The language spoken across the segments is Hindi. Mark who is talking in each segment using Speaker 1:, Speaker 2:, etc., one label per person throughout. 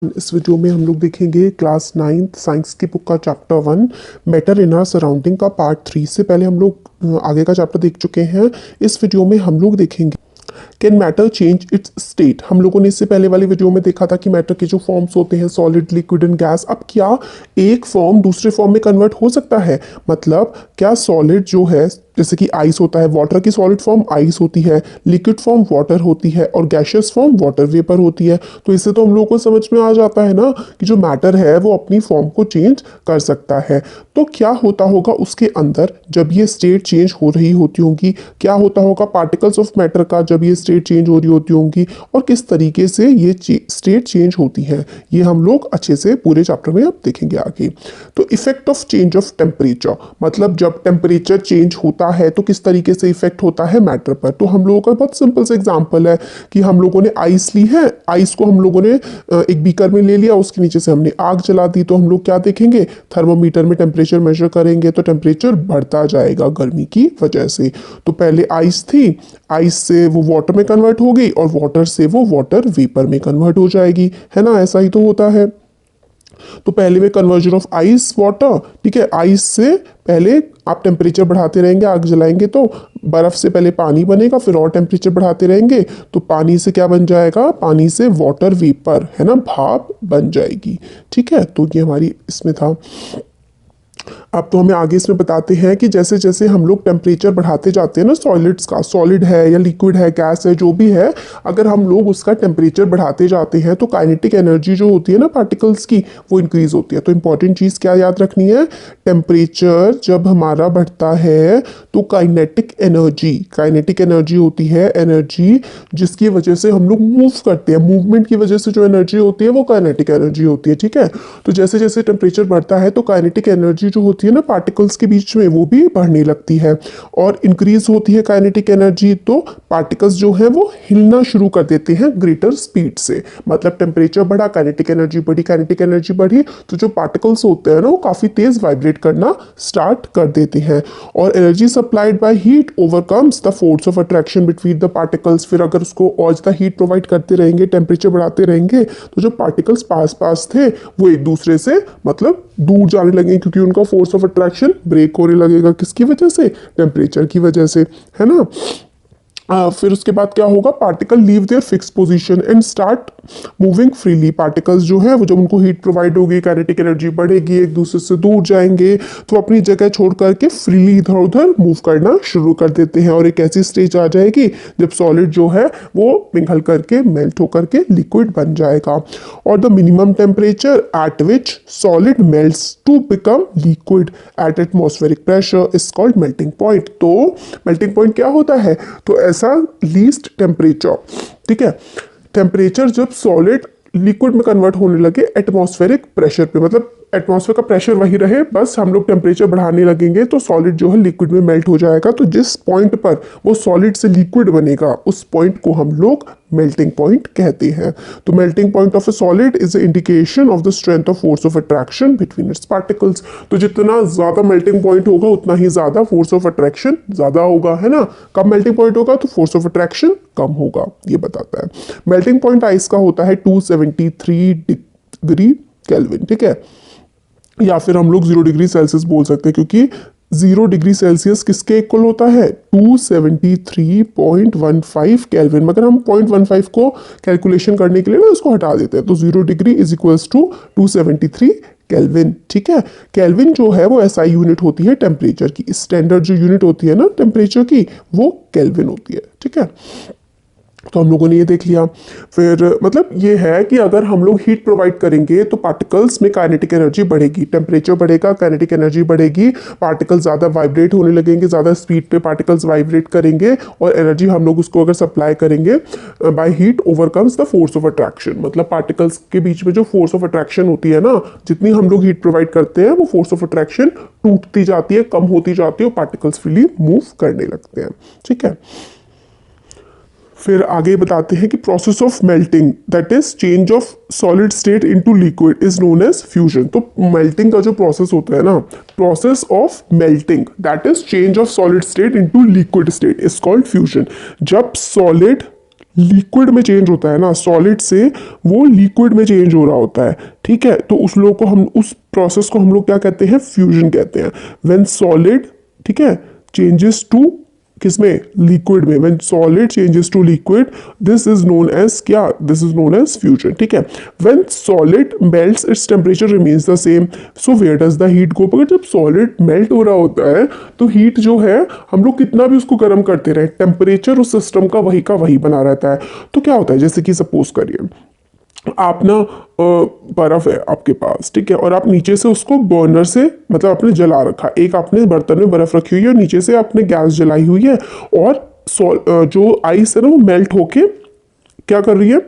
Speaker 1: इस वीडियो में हम लोग देखेंगे क्लास 9th साइंस की बुक का chapter 1 matter in our surrounding का पार्ट 3 से पहले हम लोग आगे का चैप्टर देख चुके हैं। इस वीडियो में हम लोग देखेंगे can matter change it's state. हम लोगों ने इससे पहले वाली वीडियो में देखा था कि मैटर के जो फॉर्म्स होते हैं सॉलिड, लिक्विड एंड गैस, अब क्या एक फॉर्म दूसरे फॉर्म में कन्वर्ट हो सकता है? मतलब क्या सॉलिड जो है जैसे कि आइस होता है, वाटर की सॉलिड फॉर्म आइस होती है, लिक्विड फॉर्म वाटर होती है और गैशियस फॉर्म वाटर वेपर होती है। तो इससे तो हम लोगों को समझ में आ जाता है ना कि जो मैटर है वो अपनी फॉर्म को चेंज कर सकता है। तो क्या होता होगा उसके अंदर जब ये स्टेट चेंज हो रही होती होंगी, क्या होता होगा पार्टिकल्स ऑफ मैटर का जब ये स्टेट चेंज हो रही होती होंगी, और किस तरीके से ये स्टेट चेंज होती है, ये हम लोग अच्छे से पूरे चैप्टर में अब देखेंगे आगे। तो effect of change of temperature, मतलब जब टेम्परेचर चेंज होता है तो किस तरीके से इफेक्ट होता है मैटर पर। तो हम लोगों का बहुत सिंपल सा एग्जांपल है कि हम लोगों ने आइस ली है, आइस को हम लोगों ने एक बीकर में ले लिया, उसके नीचे से हमने आग जला दी। तो हम लोग क्या देखेंगे, थर्मोमीटर में टेम्परेचर मेजर करेंगे तो टेम्परेचर बढ़ता जाएगा गर्मी की वजह से। तो पहले आइस थी, आइस से वो वाटर में कन्वर्ट हो गई और वाटर से वो वाटर वेपर में कन्वर्ट हो जाएगी, है ना? ऐसा ही तो होता है। तो पहले में कन्वर्जन ऑफ आइस वाटर, ठीक है, आइस से पहले आप टेम्परेचर बढ़ाते रहेंगे, आग जलाएंगे तो बर्फ से पहले पानी बनेगा, फिर और टेम्परेचर बढ़ाते रहेंगे तो पानी से क्या बन जाएगा, पानी से वाटर वेपर, है ना, भाप बन जाएगी। ठीक है, तो ये हमारी इसमें था। अब तो हमें आगे इसमें बताते हैं कि जैसे जैसे हम लोग टेम्परेचर बढ़ाते जाते हैं ना सॉलिड्स का, सॉलिड है या लिक्विड है, गैस है, जो भी है, अगर हम लोग उसका टेम्परेचर बढ़ाते जाते हैं तो काइनेटिक एनर्जी जो होती है ना पार्टिकल्स की, वो इंक्रीज होती है। तो इंपॉर्टेंट चीज़ क्या याद रखनी है, टेम्परेचर जब हमारा बढ़ता है तो काइनेटिक एनर्जी होती है एनर्जी जिसकी वजह से हम लोग मूव करते हैं, मूवमेंट की वजह से जो एनर्जी होती है वो काइनेटिक एनर्जी होती है। ठीक है, तो जैसे जैसे टेम्परेचर बढ़ता है तो काइनेटिक एनर्जी जो होती है ना पार्टिकल्स के बीच में वो भी बढ़ने लगती है और इंक्रीज होती है काइनेटिक एनर्जी, तो पार्टिकल्स जो है वो हिलना शुरू कर देते हैं ग्रेटर स्पीड से। मतलब टेम्परेचर बढ़ा, काइनेटिक एनर्जी बढ़ी, काइनेटिक एनर्जी बढ़ी तो जो पार्टिकल्स होते हैं ना वो काफी तेज वाइब्रेट करना स्टार्ट कर देते हैं। और energy supplied by heat overcomes the force of attraction between the particles. फिर अगर उसको और ज्यादा हीट प्रोवाइड करते रहेंगे, टेम्परेचर बढ़ाते रहेंगे, तो जो पार्टिकल्स पास पास थे वो एक दूसरे से मतलब दूर जाने लगे, क्योंकि उनका फोर्स ऑफ अट्रैक्शन ब्रेक होने लगेगा। किसकी वजह से? टेम्परेचर की वजह से, है ना। फिर उसके बाद क्या होगा, particle leave their fix position and start moving freely. Particles जो है वो जब उनको हीट प्रोवाइड होगी, काइनेटिक एनर्जी बढ़ेगी, एक दूसरे से दूर जाएंगे तो अपनी जगह छोड़ करके फ्रीली इधर उधर मूव करना शुरू कर देते हैं। और एक ऐसी स्टेज आ जाएगी जब सॉलिड जो है वो पिघल करके मेल्ट होकर के लिक्विड बन जाएगा। और the minimum temperature at which solid melts to become liquid at atmospheric pressure is called melting point. तो मेल्टिंग पॉइंट क्या होता है, तो ऐसा लीस्ट टेम्परेचर, ठीक है, टेम्परेचर जब सॉलिड लिक्विड में कन्वर्ट होने लगे एटमॉस्फेरिक प्रेशर पे, मतलब एटमॉस्फेयर का प्रेशर वही रहे, बस हम लोग टेम्परेचर बढ़ाने लगेंगे तो सॉलिड जो है लिक्विड में मेल्ट हो जाएगा। तो जिस पॉइंट पर वो सॉलिड से लिक्विड बनेगा उस पॉइंट को हम लोग मेल्टिंग पॉइंट कहते हैं। तो melting point of a solid is a indication of the strength of force of attraction between its particles. तो जितना ज्यादा मेल्टिंग पॉइंट होगा उतना ही ज्यादा फोर्स ऑफ अट्रैक्शन ज्यादा होगा, है ना। कम मेल्टिंग पॉइंट होगा तो फोर्स ऑफ अट्रैक्शन कम होगा, ये बताता है। मेल्टिंग पॉइंट आइस का होता है 273 डिग्री केल्विन, ठीक है, या फिर हम लोग 0 डिग्री सेल्सियस बोल सकते हैं, क्योंकि 0 डिग्री सेल्सियस किसके इक्वल होता है, 273.15 केल्विन। मगर हम 0.15 को कैलकुलेशन करने के लिए ना उसको हटा देते हैं, तो 0 degree is equals to 273 kelvin. ठीक है, केल्विन जो है वो एसआई यूनिट होती है टेम्परेचर की, स्टैंडर्ड जो यूनिट होती है ना टेम्परेचर की वो केल्विन होती है। ठीक है, तो हम लोगों ने ये देख लिया। फिर मतलब ये है कि अगर हम लोग हीट प्रोवाइड करेंगे तो पार्टिकल्स में काइनेटिक एनर्जी बढ़ेगी, टेम्परेचर बढ़ेगा, काइनेटिक एनर्जी बढ़ेगी, पार्टिकल्स ज़्यादा वाइब्रेट होने लगेंगे, ज़्यादा स्पीड पे पार्टिकल्स वाइब्रेट करेंगे और एनर्जी हम लोग उसको अगर सप्लाई करेंगे by heat overcomes the force of attraction. मतलब पार्टिकल्स के बीच में जो फोर्स ऑफ अट्रैक्शन होती है ना, जितनी हम लोग हीट प्रोवाइड करते हैं वो फोर्स ऑफ अट्रैक्शन टूटती जाती है, कम होती जाती है और पार्टिकल्स फ्रीली मूव करने लगते हैं। ठीक है, फिर आगे बताते हैं कि process of melting that is change of solid state into liquid is known as fusion. तो मेल्टिंग का जो प्रोसेस होता है ना, process of melting that is change of solid state into liquid state is called fusion. जब सॉलिड लिक्विड में चेंज होता है ना, सॉलिड से वो लिक्विड में चेंज हो रहा होता है, ठीक है, तो उस लोग को हम उस प्रोसेस को हम लोग क्या कहते हैं, फ्यूजन कहते हैं। व्हेन सॉलिड, ठीक है, चेंजेस टू किसमें, लिक्विड में, when solid changes to liquid, this is known as क्या, this is known as fusion, ठीक है। When solid melts its temperature remains the same, so where does the heat go. अगर जब सॉलिड मेल्ट हो रहा होता है तो हीट जो है हम लोग कितना भी उसको गर्म करते रहे, टेम्परेचर उस सिस्टम का वही बना रहता है। तो क्या होता है, जैसे कि सपोज करिए आप ना बर्फ है आपके पास, ठीक है, और आप नीचे से उसको बर्नर से मतलब आपने जला रखा, एक आपने बर्तन में बर्फ रखी हुई है और नीचे से आपने गैस जलाई हुई है, और जो आइस है ना वो मेल्ट होके क्या कर रही है,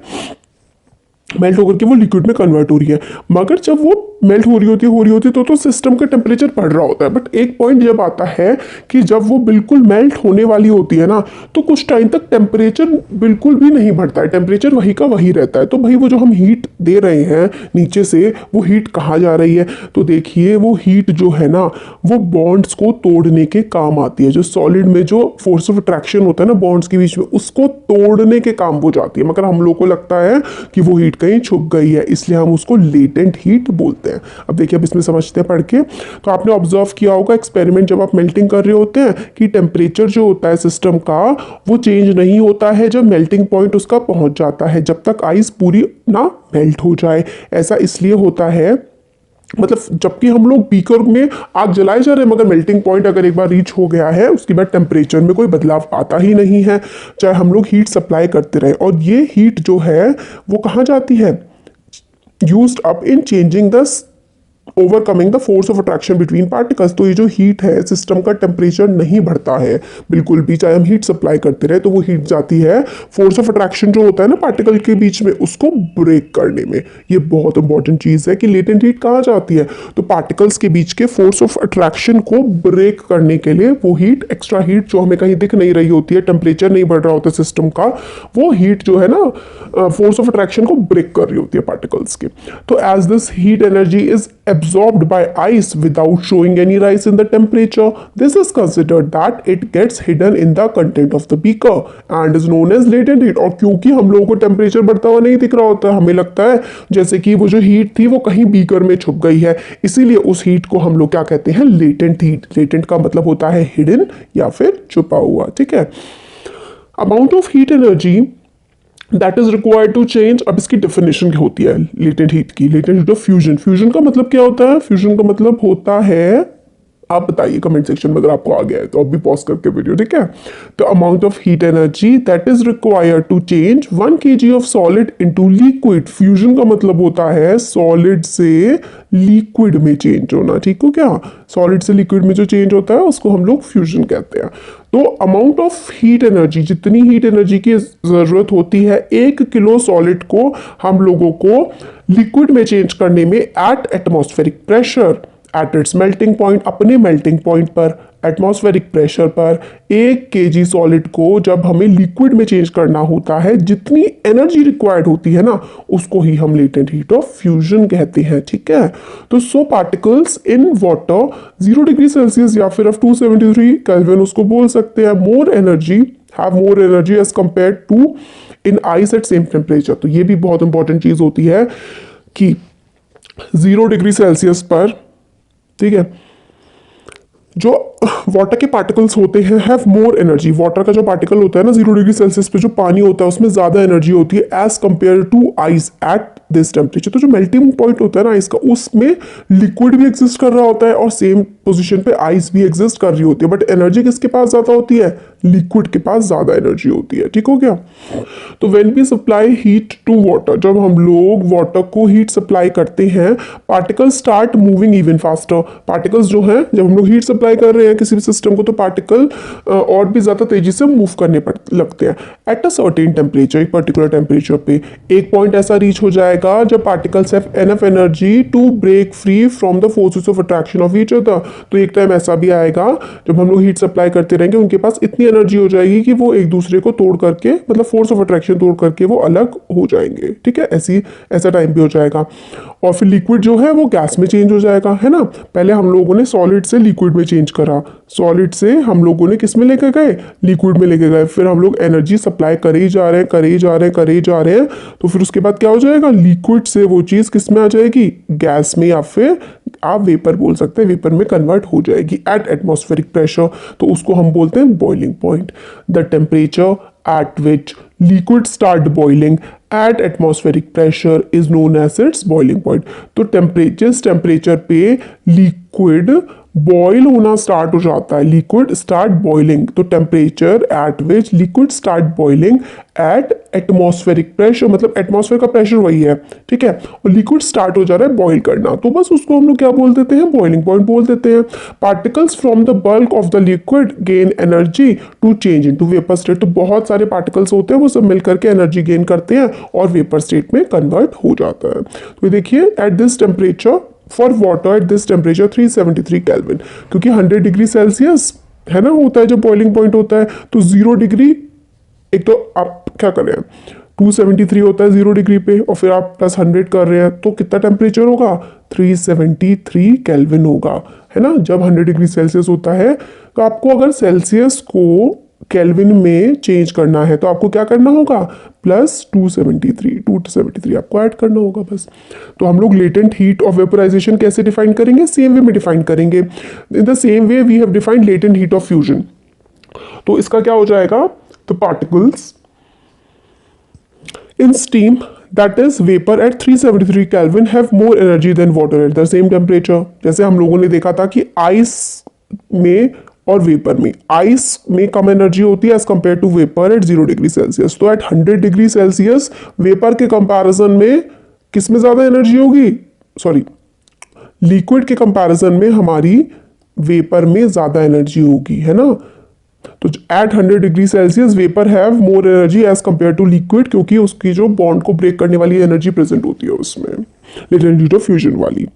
Speaker 1: मेल्ट होकर के वो लिक्विड में कन्वर्ट हो रही है। मगर जब वो मेल्ट हो रही होती है तो सिस्टम का टेम्परेचर बढ़ रहा होता है। बट एक पॉइंट जब आता है कि जब वो बिल्कुल मेल्ट होने वाली होती है ना, तो कुछ टाइम तक टेम्परेचर बिल्कुल भी नहीं बढ़ता है, टेम्परेचर वही का वही रहता है। तो भाई वो जो हम हीट दे रहे हैं नीचे से, वो हीट कहाँ जा रही है, तो देखिए वो हीट जो है ना वो बॉन्ड्स को तोड़ने के काम आती है। जो सॉलिड में जो फोर्स ऑफ अट्रैक्शन होता है ना बॉन्ड्स के बीच में, उसको तोड़ने के काम वो जाती है। मगर हम लोग को लगता है कि वो हीट कहीं छुप गई है, इसलिए हम उसको लेटेंट हीट बोलते हैं। अब देखिए, अब इसमें समझते हैं पढ़ के। तो आपने ऑब्जर्व किया होगा एक्सपेरिमेंट जब आप मेल्टिंग कर रहे होते हैं कि टेम्परेचर जो होता है सिस्टम का वो चेंज नहीं होता है जब मेल्टिंग पॉइंट उसका पहुंच जाता है, जब तक आइस पूरी ना मेल्ट हो जाए। ऐसा इसलिए होता है, मतलब जबकि हम लोग बीकर में आग जलाए जा रहे हैं, मगर मेल्टिंग पॉइंट अगर एक बार रीच हो गया है उसके बाद टेम्परेचर में कोई बदलाव आता ही नहीं है, चाहे हम लोग हीट सप्लाई करते रहे। और ये हीट जो है वो कहाँ जाती है, used up in changing the overcoming the force of attraction between particles. तो ये जो हीट है, सिस्टम का टेम्परेचर नहीं बढ़ता है बिल्कुल भी, चाहे हम हीट सप्लाई करते रहे, तो वो हीट जाती है फोर्स ऑफ अट्रैक्शन जो होता है ना पार्टिकल के बीच में, उसको ब्रेक करने में। ये बहुत इंपॉर्टेंट चीज है कि लेटेंट हीट कहाँ जाती है, तो पार्टिकल्स के बीच के फोर्स ऑफ अट्रैक्शन को ब्रेक करने के लिए वो हीट, एक्स्ट्रा हीट जो हमें कहीं दिख नहीं रही होती है, टेम्परेचर नहीं बढ़ रहा होता सिस्टम का, वो हीट जो है ना फोर्स ऑफ अट्रैक्शन को ब्रेक कर रही होती है पार्टिकल्स के। तो as this heat energy is absorbed by ice without showing any rise in the temperature, this is considered that it gets hidden in the content of the beaker and is known as latent heat। और क्योंकि हम लोगों को टेम्परेचर बढ़ता हुआ नहीं दिख रहा होता, हमें लगता है जैसे कि वो जो हीट थी वो कहीं बीकर में छुप गई है, इसीलिए उस हीट को हम लोग क्या कहते हैं, लेटेंट हीट। लेटेंट का मतलब होता है हिडन या फिर छुपा हुआ, ठीक है। Amount of heat energy that is required to change. अब इसकी डेफिनेशन क्या होती है लेटेंट हीट की, latent heat of fusion. Fusion का मतलब क्या होता है, फ्यूजन का मतलब होता है, आप बताइए कमेंट सेक्शन में अगर आपको आ गया है तो, अब भी पॉज करके वीडियो, ठीक है। तो amount of heat energy that is required to change 1 kg of solid into liquid. Fusion का मतलब होता है सॉलिड से लिक्विड में चेंज होना, ठीक हो क्या, सॉलिड से लिक्विड में जो चेंज होता है उसको हम लोग फ्यूजन कहते हैं। तो अमाउंट ऑफ हीट एनर्जी, जितनी हीट एनर्जी की जरूरत होती है 1 किलो सॉलिड को हम लोगों को लिक्विड में चेंज करने में, eight atmospheric pressure, at its melting point, अपने मेल्टिंग पॉइंट पर एटमॉस्फेरिक प्रेशर पर 1 kg सॉलिड को जब हमें लिक्विड में चेंज करना होता है, जितनी एनर्जी रिक्वायर्ड होती है ना, उसको ही हम लेटेंट हीट ऑफ फ्यूजन कहते हैं, ठीक है। तो so particles in water 0 degree Celsius या फिर 273 केल्विन उसको बोल सकते हैं, more energy, have more energy as compare to in ice at same temperature. तो ये भी बहुत इंपॉर्टेंट चीज होती है कि 0 डिग्री सेल्सियस पर, ठीक है, जो वाटर के पार्टिकल्स होते हैं हैव मोर एनर्जी। वाटर का जो पार्टिकल होता है ना 0 डिग्री सेल्सियस पे जो पानी होता है उसमें ज्यादा एनर्जी होती है as compare to ice at this temperature. तो जो मेल्टिंग पॉइंट होता है ना आइस का, उसमें लिक्विड भी एग्जिस्ट कर रहा होता है और सेम पोजीशन पे आइस भी एग्जिस्ट कर रही होती है, बट एनर्जी किसके पास ज्यादा होती है, लिक्विड के पास ज्यादा एनर्जी होती है, ठीक हो गया। तो when we supply heat to water, जब हम लोग वाटर को हीट सप्लाई करते हैं, particles start moving even faster. Particles जो है, जब हम लोग हीट सप्लाई कर रहे हैं किसी भी सिस्टम को, तो पार्टिकल और भी ज्यादा तेजी से मूव करने लगते हैं एट अ सर्टेन टेम्परेचर, एक पर्टिकुलर टेम्परेचर पे। एक पॉइंट ऐसा रीच हो जाएगा जब particles have enough energy to break free from the forces of attraction of each other. तो एक टाइम ऐसा भी आएगा जब हम लोग हीट सप्लाई करते रहेंगे, उनके पास इतनी एनर्जी हो जाएगी कि वो एक दूसरे को तोड़ करके, मतलब फोर्स ऑफ अट्रैक्शन तोड़ करके वो अलग हो जाएंगे, ठीक है, ऐसा टाइम भी हो जाएगा। और फिर लिक्विड जो है वो गैस में चेंज हो जाएगा, है ना। पहले हम लोगों ने सॉलिड से लिक्विड में चेंज करा, सॉलिड से हम लोगों ने किस में लेके गए, लिक्विड में लेके गए, फिर हम लोग एनर्जी सप्लाई करे ही जा रहे हैं, करे ही जा रहे हैं, करे ही जा रहे हैं, तो फिर उसके बाद क्या हो जाएगा, लिक्विड से वो चीज़ किस में आ जाएगी, गैस में, या फिर आप वेपर बोल सकते हैं, वेपर में कन्वर्ट हो जाएगी एट एटमॉस्फेरिक प्रेशर। तो उसको हम बोलते हैं boiling point. The temperature at which liquid start boiling at atmospheric pressure is known as its boiling point। तो टेम्परेचर पे लिक्विड बॉयल होना स्टार्ट हो जाता है, लिक्विड स्टार्ट बॉइलिंग। तो temperature at which liquid start boiling eight atmospheric pressure, मतलब एटमॉस्फेयर का प्रेशर वही है, ठीक है, और लिक्विड स्टार्ट हो जा रहा है बॉइल करना, तो बस उसको हम लोग क्या बोल देते हैं, बॉइलिंग पॉइंट बोल देते हैं। Particles from the bulk of the liquid gain energy to change into vapour state. तो बहुत सारे पार्टिकल्स होते हैं, वो सब मिलकर के एनर्जी गेन करते हैं और वेपर स्टेट में कन्वर्ट हो जाता है। तो देखिए eight this temperature for water at this temperature 373 kelvin, क्योंकि 100 डिग्री सेल्सियस है ना होता है जब बॉइलिंग पॉइंट होता है, तो 0 डिग्री, एक तो आप क्या कर रहे हैं 273 होता है 0 डिग्री पे, और फिर आप प्लस 100 कर रहे हैं, तो कितना टेम्परेचर होगा, 373 केल्विन होगा, है ना। जब 100 डिग्री सेल्सियस होता है, तो आपको अगर सेल्सियस को केल्विन में चेंज करना है तो आपको क्या करना होगा, प्लस 273 आपको ऐड करना होगा बस। तो हम लोग लेटेंट हीट ऑफ वेपोराइजेशन कैसे डिफाइन करेंगे, सेम वे में डिफाइन करेंगे। In the same way we have defined latent heat of fusion. तो इसका क्या हो जाएगा, the particles in steam that is vapor at 373 Kelvin have more energy than water at the same temperature। जैसे हम लोगों ने देखा था कि आइस में और वेपर में, आइस में कम एनर्जी होती है as compare to vapour at 0 degree Celsius. तो एट 100 डिग्री सेल्सियस वेपर के कंपैरिजन में किस में ज्यादा एनर्जी होगी, सॉरी लिक्विड के कंपैरिजन में हमारी वेपर में ज्यादा एनर्जी होगी, है ना। तो at 100 degree Celsius vapour have more energy as compare to liquid, क्योंकि उसकी जो बॉन्ड को ब्रेक करने वाली एनर्जी प्रेजेंट होती है उसमें, लेटेंट हीट ऑफ फ्यूजन वाली।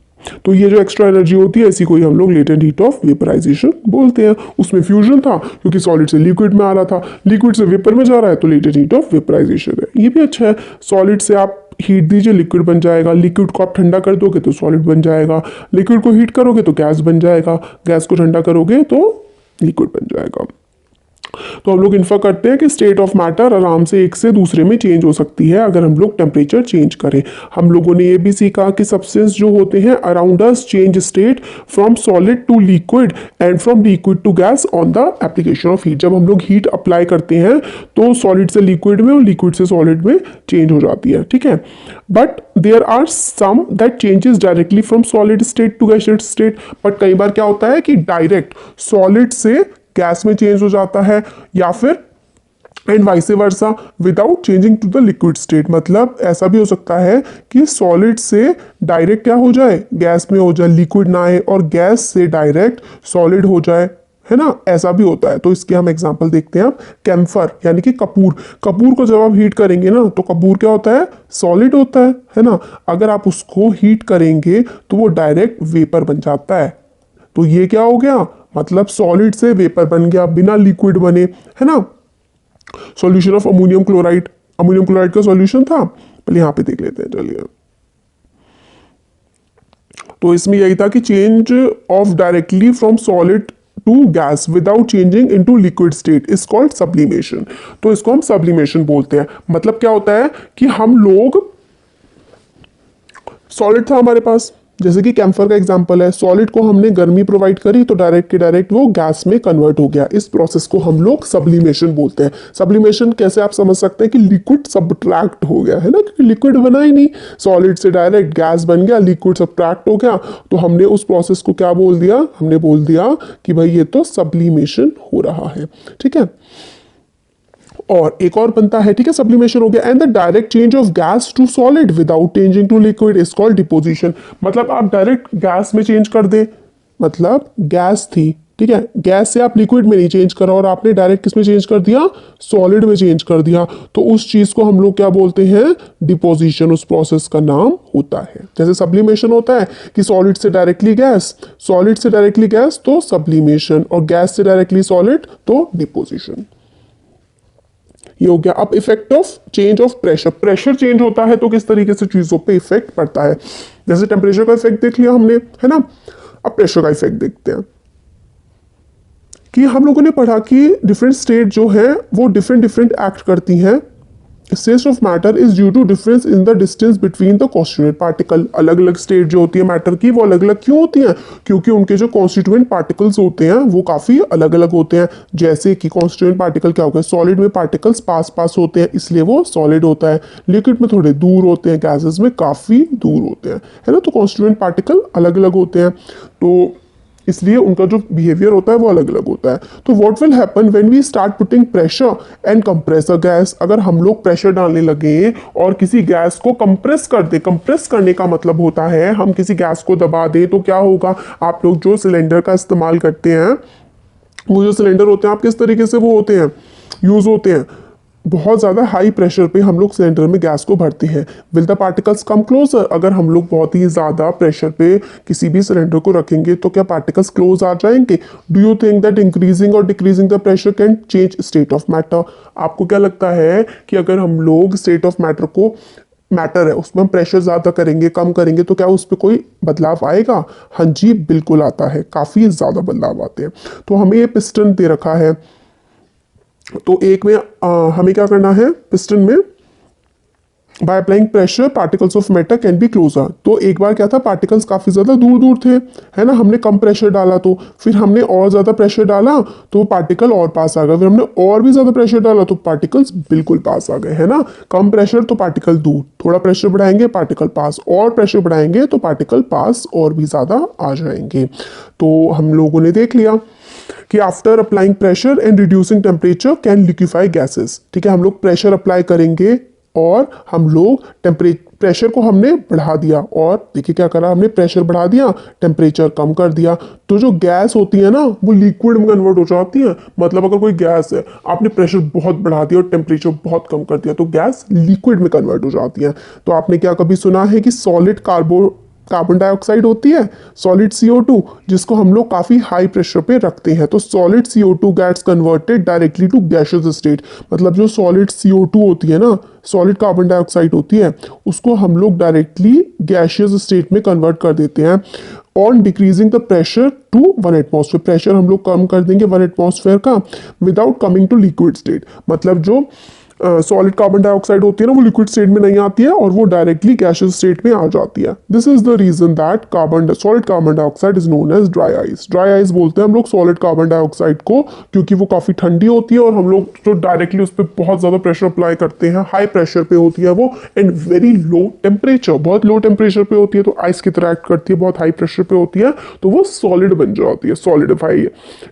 Speaker 1: तो ये जो एक्स्ट्रा एनर्जी होती है इसी को ही हम लोग लेटेंट हीट ऑफ वेपराइजेशन बोलते हैं। उसमें फ्यूजन था क्योंकि सॉलिड से लिक्विड में आ रहा था, लिक्विड से वेपर में जा रहा है, तो लेटेंट हीट ऑफ वेपराइजेशन है। ये भी अच्छा है, सॉलिड से आप हीट दीजिए लिक्विड बन जाएगा, लिक्विड को आप ठंडा कर दोगे तो सॉलिड बन जाएगा, लिक्विड को हीट करोगे तो गैस बन जाएगा, गैस को ठंडा करोगे तो लिक्विड बन जाएगा। तो हम लोग इन्फर करते हैं कि स्टेट ऑफ मैटर आराम से एक से दूसरे में चेंज हो सकती है अगर हम लोग टेम्परेचर चेंज करें। हम लोगों ने ये भी सीखा कि सब्सटेंस जो होते हैं around us change state from solid to liquid and from liquid to gas on the application of heat. जब हम लोग हीट अप्लाई करते हैं तो सॉलिड से लिक्विड में और लिक्विड से सॉलिड में चेंज हो जाती है, ठीक है। But there are some that changes directly from solid state to gaseous state. But कई बार क्या होता है कि डायरेक्ट सॉलिड से गैस में चेंज हो जाता है, या फिर and vice versa without changing to the liquid state. मतलब ऐसा भी हो सकता है कि सॉलिड से डायरेक्ट क्या हो जाए, गैस में हो जाए, लिक्विड ना आए, और गैस से डायरेक्ट सॉलिड हो जाए, है ना, ऐसा भी होता है। तो इसके हम एग्जांपल देखते हैं। कैम्फर यानी कि कपूर, कपूर को जब आप हीट करेंगे ना तो कपूर क्या होता है, सॉलिड होता है ना। अगर आप उसको हीट करेंगे तो वो डायरेक्ट वेपर बन जाता है। तो ये क्या हो गया, मतलब सॉलिड से वेपर बन गया बिना लिक्विड बने, है ना। Solution of ammonium chloride, ammonium chloride का सॉल्यूशन था, पहले यहां पे देख लेते हैं, चलिए। तो इसमें यही था कि change of directly from solid to gas without changing into liquid state is called sublimation. तो इसको हम सब्लिमेशन बोलते हैं। मतलब क्या होता है कि हम लोग, सॉलिड था हमारे पास, जैसे कि कैम्फर का एग्जांपल है, सॉलिड को हमने गर्मी प्रोवाइड करी तो डायरेक्ट के डायरेक्ट वो गैस में कन्वर्ट हो गया। इस प्रोसेस को हम लोग सब्लिमेशन बोलते हैं। सब्लिमेशन कैसे आप समझ सकते हैं कि लिक्विड सब्ट्रैक्ट हो गया, है ना, क्योंकि लिक्विड बना ही नहीं, सॉलिड से डायरेक्ट गैस बन गया, लिक्विड सब्ट्रैक्ट हो गया, तो हमने उस प्रोसेस को क्या बोल दिया, हमने बोल दिया कि भाई ये तो सब्लिमेशन हो रहा है, ठीक है। और एक और बनता है, ठीक है, सब्लिमेशन हो गया। And the direct change of gas to solid without changing to liquid is called deposition. मतलब आप डायरेक्ट गैस में चेंज कर दें, मतलब गैस थी, ठीक है, गैस से आप लिक्विड में नहीं चेंज करा और आपने डायरेक्ट किस में चेंज कर दिया, सॉलिड में चेंज कर दिया, तो उस चीज को हम लोग क्या बोलते हैं, डिपोजिशन। उस प्रोसेस का नाम होता है, जैसे सब्लिमेशन होता है कि सॉलिड से डायरेक्टली गैस, सॉलिड से डायरेक्टली गैस तो सब्लिमेशन, और गैस से डायरेक्टली सॉलिड तो डिपोजिशन। ये हो गया। अब effect of change of pressure, pressure change होता है तो किस तरीके से चीजों पे इफेक्ट पड़ता है। जैसे टेम्परेचर का इफेक्ट देख लिया हमने, है ना। अब प्रेशर का इफेक्ट देखते हैं कि हम लोगों ने पढ़ा कि डिफरेंट स्टेट जो है वो डिफरेंट डिफरेंट एक्ट करती हैं। State of matter is due to difference in the distance between the constituent particle. अलग अलग स्टेट जो होती है मैटर की वो अलग अलग क्यों होती हैं? क्योंकि उनके जो कॉन्स्टिट्यूएंट पार्टिकल्स होते हैं वो काफी अलग अलग होते हैं। जैसे कि कॉन्स्टिट्यूएंट पार्टिकल क्या होगा, सॉलिड में पार्टिकल्स पास पास होते हैं इसलिए वो सॉलिड होता है, लिक्विड में थोड़े दूर होते हैं, गैसेस में काफी दूर होते हैं, है ना। तो कॉन्स्टिट्यूएंट पार्टिकल अलग अलग होते हैं, तो इसलिए उनका जो बिहेवियर होता है वो अलग अलग होता है। तो what will happen when we start putting pressure and compress a gas, अगर हम लोग प्रेशर डालने लगे और किसी गैस को कंप्रेस कर दे, कंप्रेस करने का मतलब होता है हम किसी गैस को दबा दें, तो क्या होगा, आप लोग जो सिलेंडर का इस्तेमाल करते हैं, वो जो सिलेंडर होते हैं आप किस तरीके से वो होते हैं, यूज होते हैं, बहुत ज़्यादा हाई प्रेशर पे हम लोग सिलेंडर में गैस को भरते हैं। Will the particles come closer, अगर हम लोग बहुत ही ज़्यादा प्रेशर पे किसी भी सिलेंडर को रखेंगे तो क्या पार्टिकल्स क्लोज आ जाएंगे। Do you think that increasing और decreasing the pressure can change state of matter, आपको क्या लगता है कि अगर हम लोग स्टेट ऑफ मैटर को, मैटर है उसमें हम प्रेशर ज़्यादा करेंगे कम करेंगे तो क्या उस पर कोई बदलाव आएगा? हाँ जी बिल्कुल आता है, काफ़ी ज़्यादा बदलाव आते हैं। तो हमें ये पिस्टन दे रखा है, तो एक में हमें क्या करना है, पिस्टन में by applying pressure particles of matter can be closer. तो एक बार क्या था, पार्टिकल्स काफी ज्यादा दूर दूर थे, है ना, हमने कम प्रेशर डाला, तो फिर हमने और ज्यादा प्रेशर डाला तो पार्टिकल और पास आ गए, फिर हमने और भी ज्यादा प्रेशर डाला तो पार्टिकल्स बिल्कुल पास आ गए, है ना। कम प्रेशर तो पार्टिकल दूर, थोड़ा प्रेशर बढ़ाएंगे पार्टिकल पास, और प्रेशर बढ़ाएंगे तो पार्टिकल पास और भी ज्यादा आ जाएंगे। तो हम लोगों ने देख लिया कि after applying pressure and reducing temperature can liquefy gases. ठीक है, हम लोग प्रेशर अप्लाई करेंगे और हम लोग प्रेशर को हमने बढ़ा दिया, और देखिए क्या करा हमने, प्रेशर बढ़ा दिया टेम्परेचर कम कर दिया, तो जो गैस होती है ना वो लिक्विड में कन्वर्ट हो जाती है। मतलब अगर कोई गैस है, आपने प्रेशर बहुत बढ़ा दिया और टेम्परेचर बहुत कम कर दिया तो गैस लिक्विड में कन्वर्ट हो जाती है। तो आपने क्या कभी सुना है कि सॉलिड कार्बन डाइऑक्साइड होती है, सॉलिड CO2, जिसको हम लोग काफी हाई प्रेशर पे रखते हैं, तो solid CO2 gets converted directly to gaseous state. मतलब जो सॉलिड CO2 होती है ना, सॉलिड कार्बन डाइऑक्साइड होती है, उसको हम लोग डायरेक्टली गैसियस स्टेट में कन्वर्ट कर देते हैं on decreasing the pressure to 1 atmosphere. Pressure हम लोग कम कर देंगे 1 एटमॉस्फेयर का without coming to liquid state. मतलब जो सॉलिड कार्बन डाइऑक्साइड होती है ना वो लिक्विड स्टेट में नहीं आती है और वो डायरेक्टली गैसियस स्टेट में आ जाती है। This is the reason that solid carbon dioxide is known as dry ice. Dry ice बोलते हैं हम लोग सॉलिड कार्बन डाइऑक्साइड को, क्योंकि वो काफी ठंडी होती है और हम लोग जो डायरेक्टली उस पर बहुत ज्यादा प्रेशर अप्लाई करते हैं, हाई प्रेशर पे होती है वो, एंड वेरी लो टेम्परेचर, बहुत लो टेम्परेचर पे होती है तो आइस की तरह एक्ट करती है, बहुत हाई प्रेशर पे होती है तो वो सॉलिड बन जाती है, सॉलिडिफाई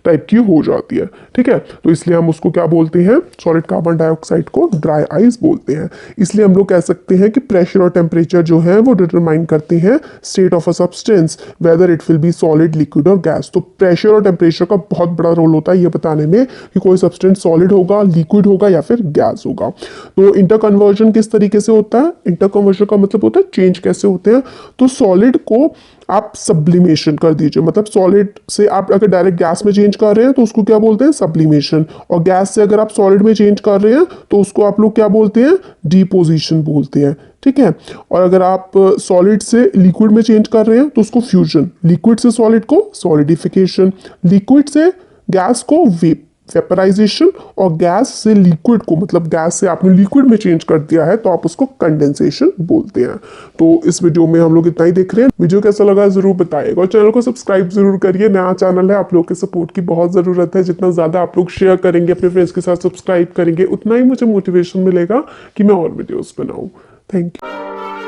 Speaker 1: टाइप की हो जाती है। ठीक है, तो इसलिए हम उसको क्या बोलते हैं, सॉलिड कार्बन डाइऑक्साइड को ड्राई आइस बोलते हैं। इसलिए हम लोग कह सकते हैं कि प्रेशर और टेम्परेचर जो है वो डिटरमाइन करते हैं state of a substance, whether it will be solid, liquid और गैस। तो प्रेशर और टेम्परेचर का बहुत बड़ा रोल होता है ये बताने में कि कोई सब्सटेंस सॉलिड होगा, लिक्विड होगा या फिर गैस होगा। तो इंटर कन्वर्जन किस तरीके से होता है, इंटर कन्वर्जन का मतलब होता है चेंज कैसे होते हैं। तो सॉलिड को आप सब्लिमेशन कर दीजिए, मतलब सॉलिड से आप अगर डायरेक्ट गैस में चेंज कर रहे हैं तो उसको क्या बोलते हैं, सब्लिमेशन, और गैस से अगर आप सॉलिड में चेंज कर रहे हैं तो उसको आप लोग क्या बोलते हैं, डिपोजिशन बोलते हैं। ठीक है, और अगर आप सॉलिड से लिक्विड में चेंज कर रहे हैं तो उसको फ्यूजन, लिक्विड से सॉलिड को सॉलिडिफिकेशन, लिक्विड से गैस को वेपराइजेशन, और गैस से लिक्विड को, मतलब गैस से आपने लिक्विड में चेंज कर दिया है तो आप उसको कंडेंसेशन बोलते हैं। तो इस वीडियो में हम लोग इतना ही देख रहे हैं। वीडियो कैसा लगा जरूर बताइएगा और चैनल को सब्सक्राइब जरूर करिए, नया चैनल है, आप लोग के सपोर्ट की बहुत ज़रूरत है। जितना ज़्यादा आप लोग शेयर करेंगे, अपने फ्रेंड्स के साथ सब्सक्राइब करेंगे, उतना ही मुझे मोटिवेशन मिलेगा कि मैं और वीडियोज़ बनाऊँ। Thank you.